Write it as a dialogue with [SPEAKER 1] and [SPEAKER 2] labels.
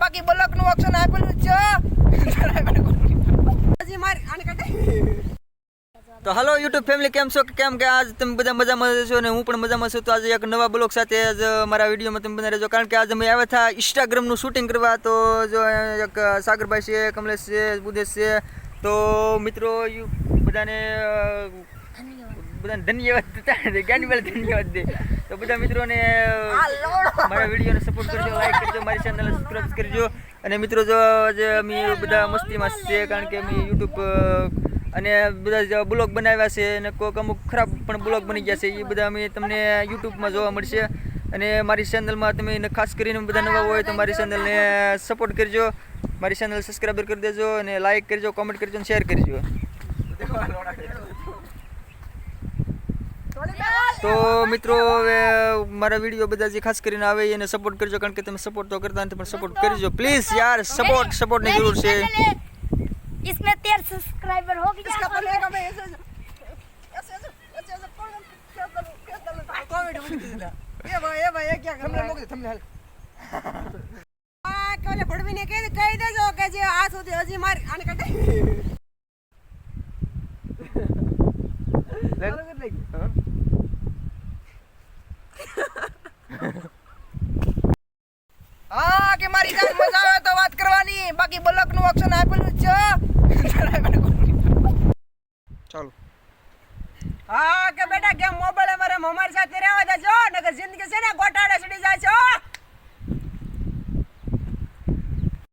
[SPEAKER 1] બાકી બ્લોકનું ઓપ્શન આપેલું છે હજી માર આને કાઢે તો હેલો યુટ્યુબ ફેમિલી કેમ છો કેમ કે આજ તમે બધા મજામાં છો અને હું પણ મજામાં છું તો આજે એક નવા બ્લોગ સાથે આજ મારા વિડીયોમાં તમે બધા રહેજો કારણ કે આજે અમે આવ્યા હતા ઇન્સ્ટાગ્રામનું શૂટિંગ કરવા તો જો એક સાગરભાઈ છે કમલેશ છે બુદેશ છે તો મિત્રો બધાને ધન્યવાદ જ્ઞાનીભાઈ ધન્યવાદ દે તો બધા મિત્રોને મારા વિડીયોને સપોર્ટ કરજો લાઈક કરજો મારી ચેનલને સબસ્ક્રાઈબ કરજો અને મિત્રો જો આજે અમે બધા મસ્તીમાં છે કારણ કે અમે યુટ્યુબ અને બધા બ્લોગ બનાવ્યા છે અને કોઈક અમુક ખરાબ પણ બ્લોગ બની ગયા છે એ બધા અમે તમને યુટ્યુબમાં જોવા મળશે અને મારી ચેનલમાં તમે ખાસ કરીને બધા નવા હોય તો મારી ચેનલને સપોર્ટ કરજો મારી ચેનલ સબસ્ક્રાઈબર કરી દેજો અને લાઈક કરજો કોમેન્ટ કરજો અને શેર કરજો તો મિત્રો હવે મારા વિડીયો બધા જે ખાસ કરીને આવે એને સપોર્ટ કરજો કારણ કે તમે સપોર્ટ તો કરતા નથી પણ સપોર્ટ કરજો પ્લીઝ યાર સપોર્ટની જરૂર છે
[SPEAKER 2] इसमें 13 सब्सक्राइबर हो गया
[SPEAKER 1] इसका तो लेगा मैं ऐसे ये भाई क्या हमने लोग थंबनेल आ कोले फड़वीने કહી દેજો કે જે આ સુધી હજી માર આને કાઢે હા કે મારી જાન મજા આવે તો વાત કરવાની બાકી બ્લોકનું ઓપ્શન આપેલું છે ચાલો હા કે બેટા કેમ મોબાઈલ અમારે અમારી સાથે રહેવા દેજો નકર જિંદગી છે ને ગોટાળે ચડી જાય છે